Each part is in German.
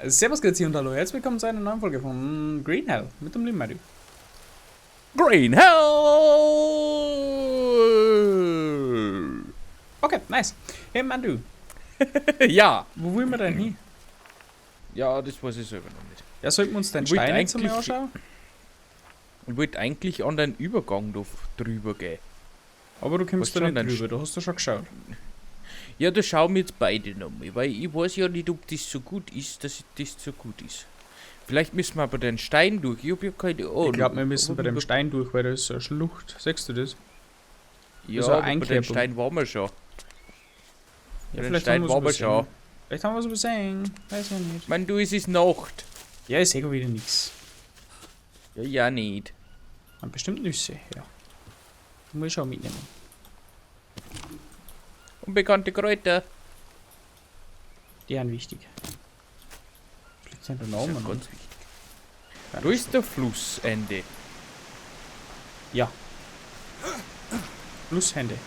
Servus, grüezi und hallo, herzlich willkommen zu einer neuen Folge von Green Hell mit dem lieben Mario. Green Hell! Okay, nice. Hey Mandu, Ja. wo wollen wir denn hin? Ja, das weiß ich selber noch nicht. Ja, sollten wir uns den Ich wollte Stein jetzt einmal eigentlich- anschauen? Ich wollte eigentlich an den Übergang da drüber gehen. Aber du kommst Was da schon nicht denn? drüber, da hast du schon geschaut. Ja, da schauen wir jetzt beide nochmal, weil ich weiß ja nicht, ob das so gut ist, dass das so gut ist. Vielleicht müssen wir aber den Stein durch. Ich hab ja keine Ahnung. Ich glaube, wir müssen Aber bei dem wir- Stein durch, weil da ist so eine Schlucht. Siehst du das? Ja, so eine aber bei den Einkerbung. Stein waren wir schon. Ja, Bei den vielleicht Stein haben wir waren wir es schon. übersehen. Vielleicht haben wir es übersehen. Weiß ja nicht. Ich meine, du, es ist Nacht. Ja, ich sehe gar wieder nichts. Ja, ja nicht. Man bestimmt Nüsse, ja. Du musst auch mitnehmen. Unbekannte Kräuter. Die sind wichtig. Vielleicht sind da Das Namen. ist ja ganz wichtig. Da ist der Flussende. Ja. Flusshände.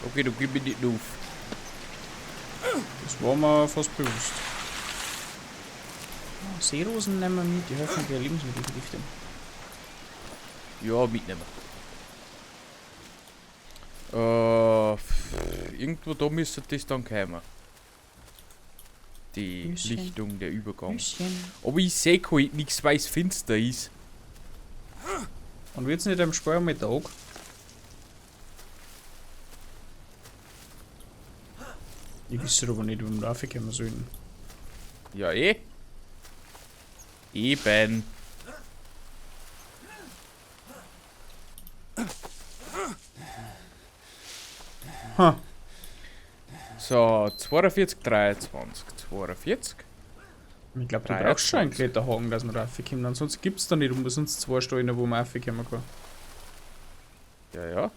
Okay, du gib mir die auf. Das war mir fast bewusst. Oh, Seerosen nehmen wir mit, die helfen der Lebensmittelvergiftung. Ja, mitnehmen. Irgendwo da müsste das dann kommen. Die Nüsschen. Lichtung, der Übergang. Nüsschen. Aber ich sehe halt nichts, weil es finster ist. Und wird's nicht am Speier mit Tag? Ich wüsste aber nicht, wo wir raufkommen sollen. Ja, eh. Eben. Ha. So, 42, 23, 42. Ich glaube, du brauchst schon einen Kletterhaken, dass wir raufkommen. Ansonsten gibt's da nicht umsonst zwei Stellen, wo man raufkommen kann. Ja, ja.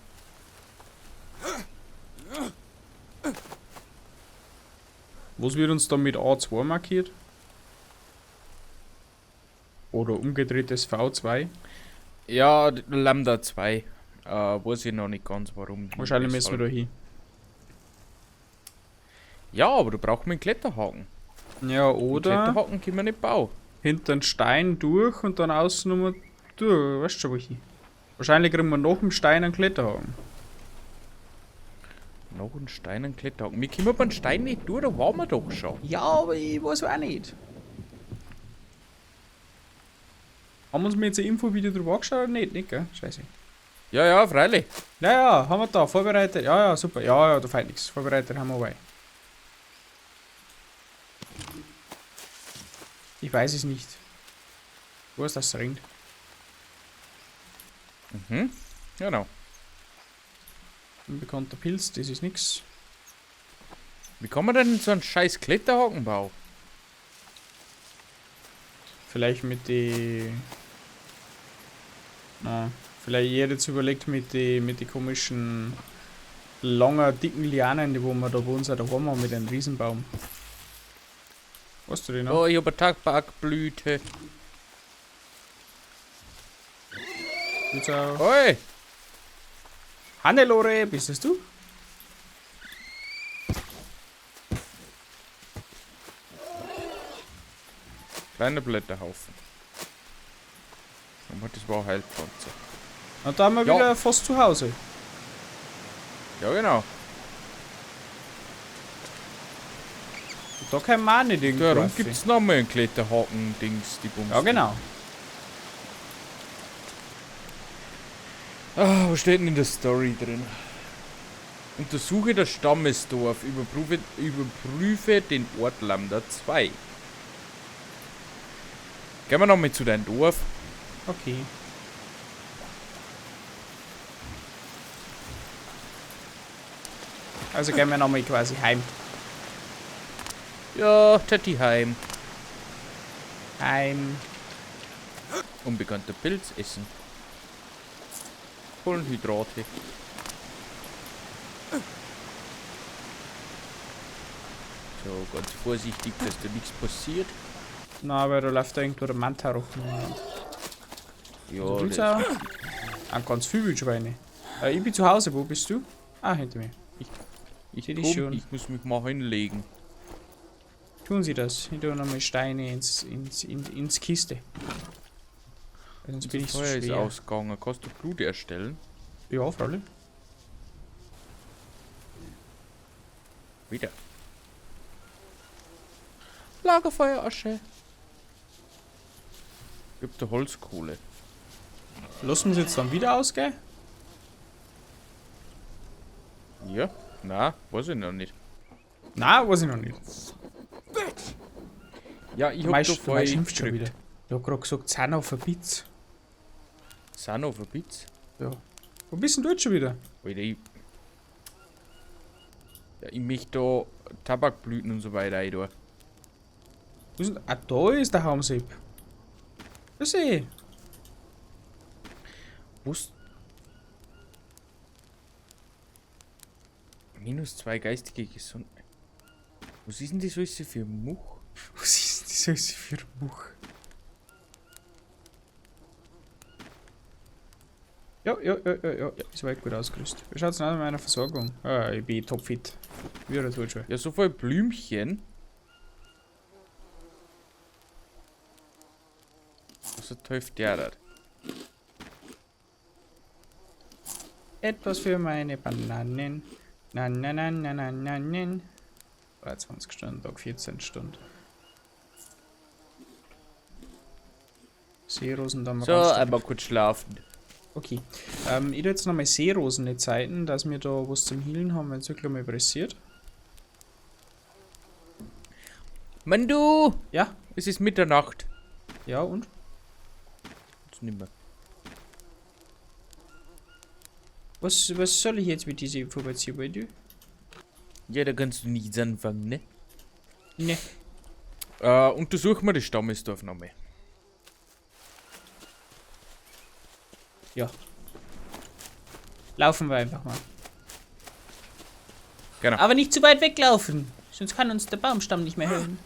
Was wird uns da mit A2 markiert? Oder umgedrehtes V2? Ja, Lambda 2. Weiß ich noch nicht ganz, warum. Wahrscheinlich müssen wir da hin. Ja, aber du brauchst einen Kletterhaken. Ja, Den oder Kletterhaken können wir nicht bauen. hinter den Stein durch und dann außen nochmal durch. Weißt du schon, wo ich hin? Wahrscheinlich kriegen wir nach dem Stein einen Kletterhaken. Noch ein Stein, ein Kletterhaken. Wir kommen beim Stein nicht durch, da waren wir doch schon. Ja, aber ich weiß auch nicht. Haben wir uns mir jetzt ein Infovideo drüber angeschaut oder nicht? Nicht, gell? Scheiße. Ja, ja, freilich. Ja, ja, haben wir da. Vorbereitet. Ja, ja, super. Ja, ja, da fehlt nichts. Vorbereitet haben wir bei. Ich weiß es nicht. Wo ist das Ring? Mhm, genau. Unbekannter Pilz, das ist nix. Wie kann man denn so einen scheiß Kletterhaken bauen? Vielleicht mit die. Na, vielleicht ich hätte jetzt überlegt mit die komischen langen, dicken Lianen, die wo wir da bei uns auch daheim haben mit einem Riesenbaum. Weißt du den noch? Oh, ich habe eine Tabakblüte. Jetzt auch. Oi! Hannelore, bist das du? Kleiner Blätterhaufen. Aber das war eine Heilpflanze. Und da haben wir Ja. wieder fast zu Hause. Ja, genau. Und da kann man auch nicht irgendwo Darum rauf. gibt es nochmal einen Kletterhaken-Dings, die Bums. Ja, genau. Ah, was steht denn in der Story drin? Untersuche das Stammesdorf, überprüfe den Ort Lambda 2. Gehen wir nochmal zu deinem Dorf. Okay. Also gehen wir nochmal quasi heim. Ja, Tati heim. Heim. Unbekannter Pilz essen. Kohlenhydrate. So, ganz vorsichtig, dass da nichts passiert. Na, aber da läuft da irgendwo der Manta rum. Ja, Also das, auch ganz viele Wildschweine. Ich bin zu Hause, wo bist du? Ah, hinter mir. Ich Sehe dich komm, schon. ich muss mich mal hinlegen. Tun Sie das. Ich tue nochmal Steine ins Kiste. Sonst bin ich Das so Feuer ist schwer. ausgegangen. Kannst du Blut erstellen? Ja, freilich. Wieder. Lagerfeuerasche. Gibt der Holzkohle. Lassen wir es jetzt dann wieder ausgehen? Ja? Na, weiß ich noch nicht. Nein, weiß ich noch nicht. Ja, ich hab Meist, da vorher schimpft schon wieder. gedrückt. Ich hab gerade gesagt, Zahn auf ein Bitz. Sind auf ein Bitz. Ja. Wo bist denn du jetzt schon wieder? Alter, ich möchte da Tabakblüten und so weiter rein tun. Wo ist denn? Ah, da ist der Haumsepp. Das sehe ich. Was? -2 geistige Gesundheit. Was ist denn das alles für ein Much? Was ist denn das für ein Buch? Ja, ist weit gut ausgerüstet. Wie schaut's denn aus mit meiner Versorgung? Ah, ich bin topfit. Wie oder tut schon. Ja, so voll Blümchen. Was hilft der da? Etwas für meine Bananen. Nein. 23 Stunden, Tag 14 Stunden. Seerosen da mal So, einmal kurz schlafen. Okay. Ich tue jetzt nochmal Seerosen in Zeiten, dass wir da was zum Healen haben, wenn es wirklich mal pressiert. Mann, du! Ja? Es ist Mitternacht. Ja, und? Jetzt nicht mehr. Was soll ich jetzt mit dieser Information bei dir? Ja, da kannst du nichts anfangen, ne? Ne. Untersuchen wir das Stammesdorf nochmal. Ja. Laufen wir einfach mal. Genau. Aber nicht zu weit weglaufen, sonst kann uns der Baumstamm nicht mehr helfen.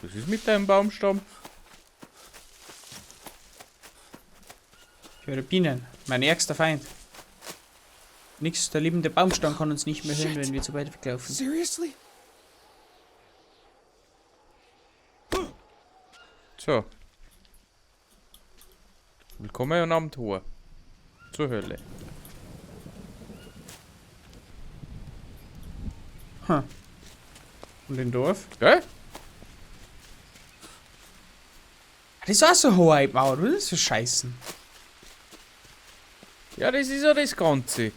Was ist mit deinem Baumstamm? Ich höre Bienen, mein ärgster Feind. Nix, der liebende Baumstamm kann uns nicht mehr hören, wenn wir zu weit weglaufen. Seriously? So. Willkommen am Tor. Zur Hölle. Und im Dorf? Gell? Das ist auch so hohe Mauer, was ist das für Scheißen? Ja, das ist ja das Ganze.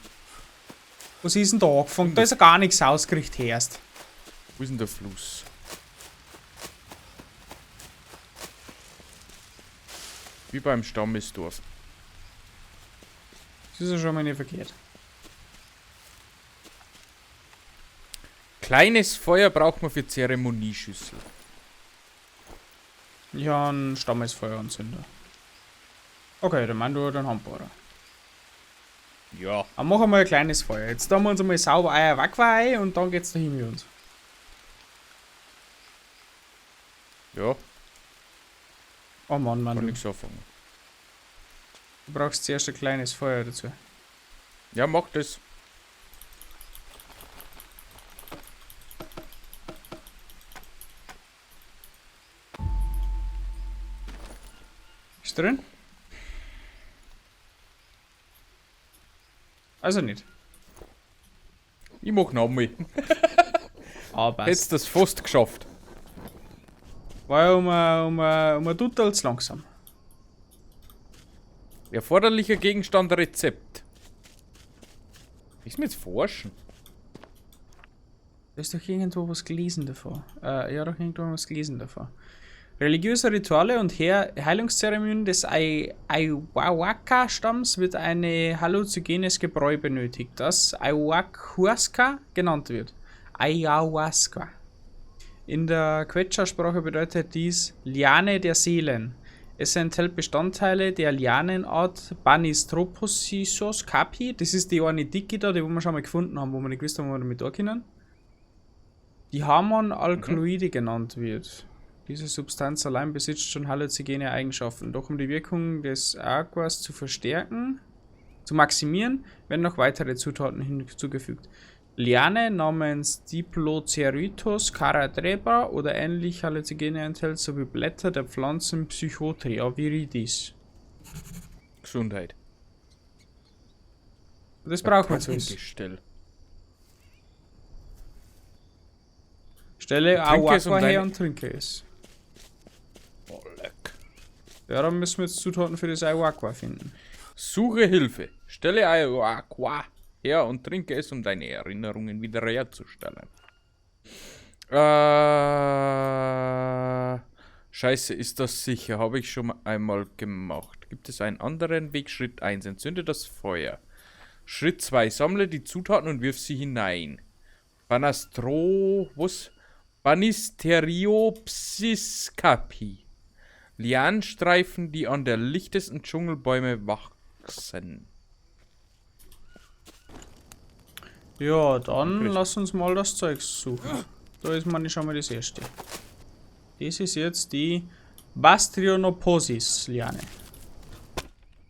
Was ist denn da angefangen? Da ist ja gar nichts ausgerichtet erst. Wo ist denn der Fluss? Wie beim Stammesdorf. Das ist ja schon mal nicht verkehrt. Kleines Feuer braucht man für Zeremonieschüssel. Ja, ein Stammesfeueranzünder. Okay, dann mach du den Handbohrer. Ja. Aber machen wir mal ein kleines Feuer. Jetzt tun wir uns einmal sauber Eier Wackwar ein und dann geht's dahin mit uns. Ja, Oh Mann, kann du nichts anfangen. brauchst zuerst ein kleines Feuer dazu. Ja, mach das. Ist drin? Also nicht. Ich mach noch mal. Aber Jetzt das fast geschafft. war ja um ein Duttel zu langsam. Erforderlicher Gegenstand Rezept. Ist mir jetzt forschen? Du hast doch irgendwo was gelesen davor. Ja, doch irgendwo was gelesen davor. Religiöse Rituale und Heilungszeremonien des Ayahuasca-Stamms wird ein halluzinogenes Gebräu benötigt, das Ayahuasca genannt wird. Ayahuasca. In der Quechua-Sprache bedeutet dies Liane der Seelen. Es enthält Bestandteile der Lianenart Banistrophoscisos capi. Das ist die eine dicke da, die wir schon mal gefunden haben, wo wir nicht gewusst haben, wo wir damit da können. Die Harmon-Alkaloide genannt wird. Diese Substanz allein besitzt schon halluzigene Eigenschaften. Doch um die Wirkung des Aquas zu maximieren, werden noch weitere Zutaten hinzugefügt. Liane namens Diplocerythos caradreba oder ähnlich Halluzigene enthält, sowie Blätter der Pflanzen Psychotria viridis. Gesundheit. Das brauchen wir jetzt. Gestell. Stelle Aqua her und trinke es. Oh, leck. Ja, dann müssen wir jetzt Zutaten für das Aqua finden. Suche Hilfe. Stelle Aqua her und trinke es, um deine Erinnerungen wieder herzustellen. Scheiße, ist das sicher? Habe ich schon einmal gemacht. Gibt es einen anderen Weg? Schritt 1. Entzünde das Feuer. Schritt 2. Sammle die Zutaten und wirf sie hinein. Banisteriopsis-capi. Lianenstreifen, die an der lichtesten Dschungelbäume wachsen. Ja, dann lass uns mal das Zeug suchen. Da ist man schon mal das erste. Das ist jetzt die Bastrionoposis-Liane.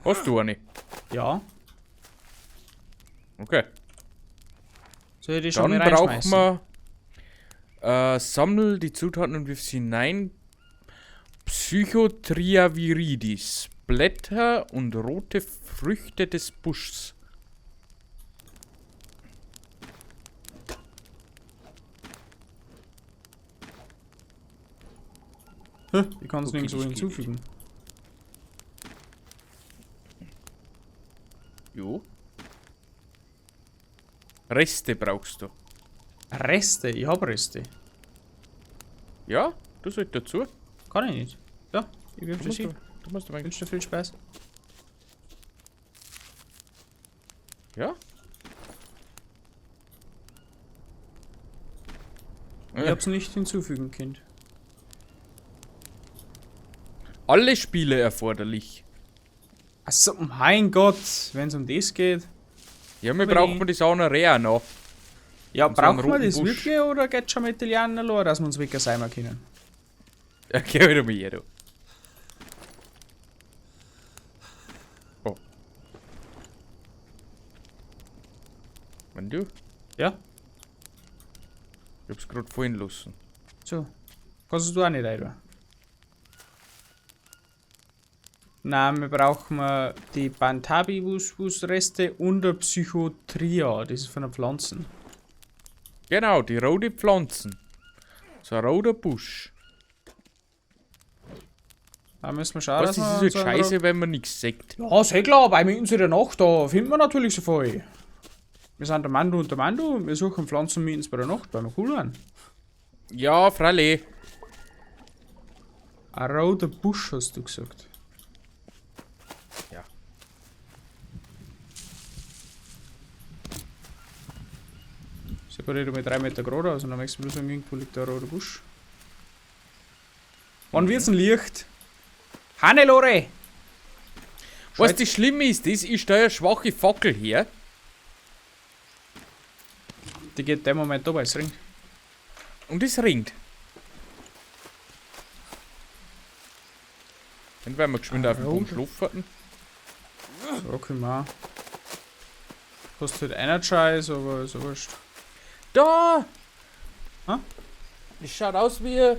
Hast du eine? Ja. Okay. Soll ich die schon Dann mal brauchen reinschmeißen? wir sammel die Zutaten und wirf sie hinein. Psychotria viridis. Blätter und rote Früchte des Buschs. Ich kann es nirgendwo hinzufügen. Jo. Reste brauchst du. Reste? Ich habe Reste. Ja, du sollst dazu. Kann ich nicht. Ja, ich wirf Du das musst, hin. du musst Ich wünsche dir viel Spaß. Ja? Ich hab's nicht hinzufügen, Kind. Alle Spiele erforderlich. Achso, mein Gott, wenn es um das geht. Ja, wir brauchen das auch noch Rea noch. Ja, Und so einen brauchen wir roten das Busch. wirklich oder geht schon mit Italienern los, dass wir uns wirklich sein können? Ja, geh wieder mal hier, du. Oh. Wenn du? Ja? Ich hab's gerade vorhin lassen. So. Kannst du auch nicht rein. Nein, wir brauchen die Bantabibus-Reste und der Psychotria. Das ist von den Pflanzen. Genau, die roten Pflanzen. So ein roter Busch. Da müssen wir schauen, Was ist das jetzt scheiße, wenn man nichts sagt? Ja, sehr klar, bei mir in der Nacht, da finden wir natürlich so viel. Wir sind der Mando und der Mando und wir suchen Pflanzen mittens bei der Nacht, weil wir cool waren. Ja, freilich. Ein roter Busch, hast du gesagt. Ja. Sieht gar nicht mit 3 Meter gerade aus und dann merkst du bloß, irgendwo liegt da ein roter Busch. Wann wird's denn Licht? Hannelore! Was das Schlimme ist, das ist da eine schwache Fackel her. Die geht der Moment da, weil es ringt. Und es ringt. Dann werden wir geschwind auf den Boden schlafen. Ja, können wir auch. Kostet Energize, aber ist ja wurscht. Da! Hä? Das schaut aus wie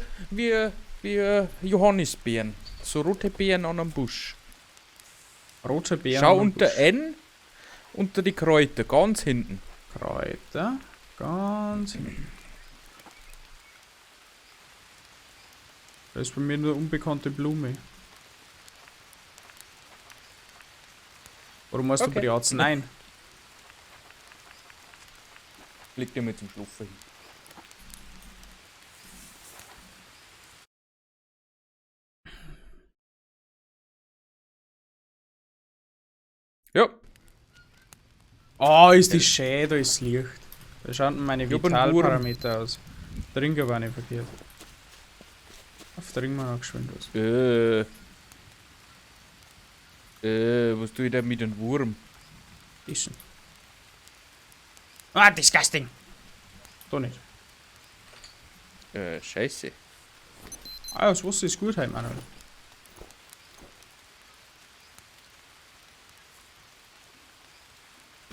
Johannisbeeren. So rote Beeren an einem Busch. Rote Beeren. Schau am unter Busch. N, unter die Kräuter, ganz hinten. Kräuter. Ganz hinten. Das ist bei mir eine unbekannte Blume. Warum hast du bei die Arzneien? Leg dir mit zum Schlafen hin. Ja. Oh, ist die schön, da ist Licht. Da schauen meine Ich hab einen Vitalparameter aus. Trinken war nicht verkehrt. Auf Trinken wir noch geschwind was. Was tue ich da mit dem Wurm? Bisschen. Ah, disgusting! Da nicht. Scheiße. Ah, das Wasser ist gut heute, Manuel.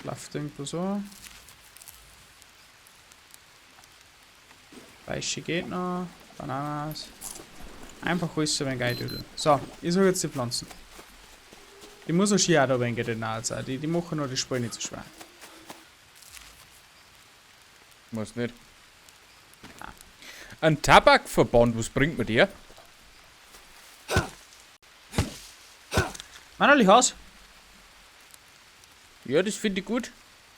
Läuft irgendwo so. Fleische geht noch. Bananas. Einfach alles so ein Geidödel. So, ich suche jetzt die Pflanzen. Die muss auch hier auch da wenig nahe sein. Die machen nur die Spur nicht so schwer. Muss nicht. Ein Tabakverband, was bringt mir der? Manuel, ich has. Ja, das finde ich gut.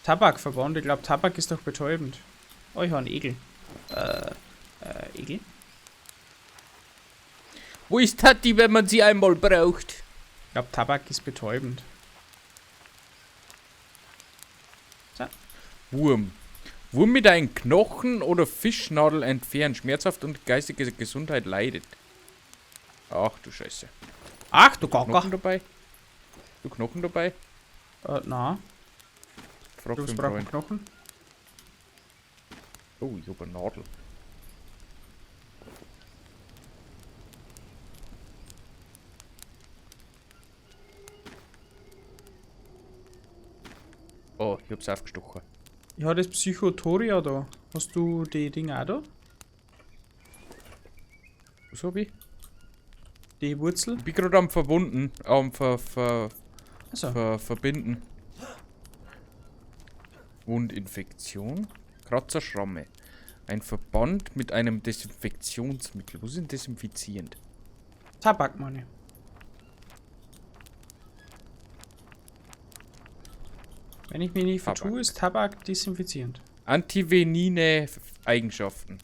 Tabakverband, ich glaube Tabak ist doch betäubend. Oh, ich habe einen Egel. Egel? Wo ist Tati, wenn man sie einmal braucht? Ich glaube Tabak ist betäubend. So. Wurm. Wurm mit einem Knochen oder Fischnadel entfernen, schmerzhaft und geistige Gesundheit leidet. Ach du Scheiße. Ach du Knochen Gaga. dabei? Du Knochen dabei? Na, Frag du für den brauchst Freund. Knochen. Oh, ich hab eine Nadel. Oh, ich hab's aufgestochen. Ich habe das Psychotoria da. Hast du die Dinge auch da? Was hab ich? Die Wurzel? Ich bin gerade am Verbunden, am Also, Verbinden. Wundinfektion. Kratzerschramme. Ein Verband mit einem Desinfektionsmittel. Was ist denn desinfizierend? Tabak, meine. Wenn ich mich nicht Tabak. vertue, ist Tabak desinfizierend. Antivenine Eigenschaften.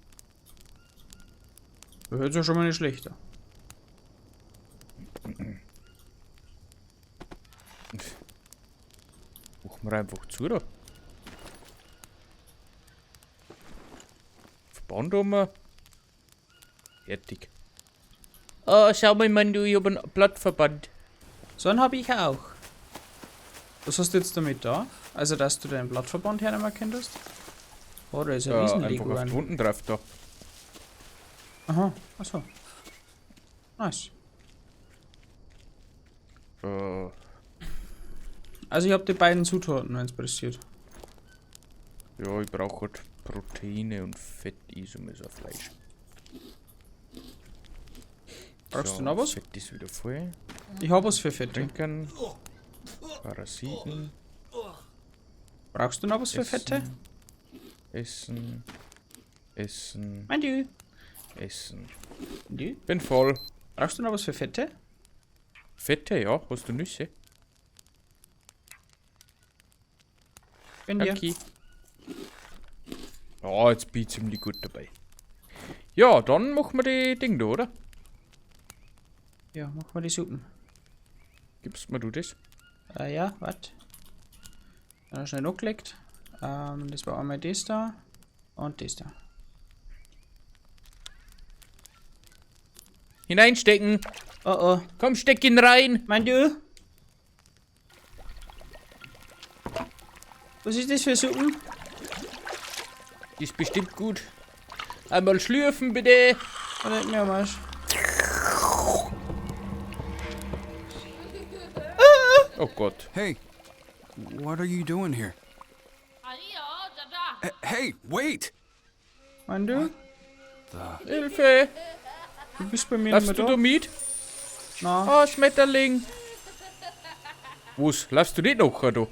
Das hört sich ja schon mal nicht schlechter. Machen wir einfach zu da. Verband um. Fertig. Oh, schau mal, Mann, du, ich hab einen Blattverband. So einen habe ich auch. Was hast du jetzt damit da? Also, dass du deinen Blattverband hernehmen könntest? Oh, da ist ein Ja, Riesenlego. einfach auf die Wunden drauf da. Aha, achso. Nice. Also, ich habe die beiden Zutaten, wenn es passiert. Ja, ich brauche halt Proteine und Fettisomer Fleisch. Brauchst du noch was? Fett ist wieder voll. Ich habe was für Fette. Trinken. Parasiten. Brauchst du noch was für Fette? Essen. Essen. Mein du. Essen. Du? Bin voll. Brauchst du noch was für Fette? Fette, ja. Hast du Nüsse? Wenn dir. Okay. Ja, jetzt bin ich ziemlich gut dabei. Ja, dann machen wir die Ding da, oder? Ja, mach mal die Suppen. Gibst mir du das? Ja, warte. Schnell angelegt. Das war einmal das da und das da. Hineinstecken. Oh oh. Komm, steck ihn rein. Mein du? Was ist das für Suppen? Ist bestimmt gut. Einmal schlürfen, bitte. Oder mir mal. Oh Gott. Hey, what are you doing here? Hey, wait! Mein du? Hilfe. Du bist bei mir Laufst nicht du mehr da da? mit? Na. Oh, Schmetterling. Was? Laufst du nicht noch, da?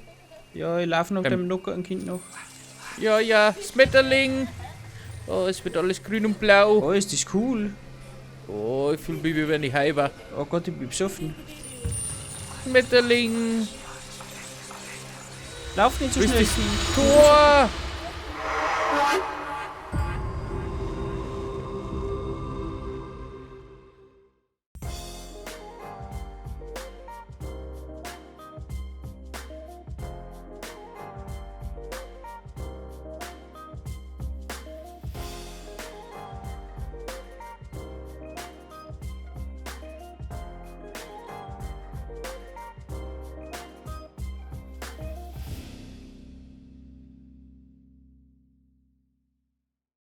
Ja, ich laufe noch dem Nucker Kind noch. Ja, ja. Schmetterling. Oh, es wird alles grün und blau. Oh, ist das cool. Oh, ich fühle mich, wie wenn ich heim war. Oh Gott, ich bin besoffen. Schmetterling. Lauf nicht so Wo ist schnell. das Tor?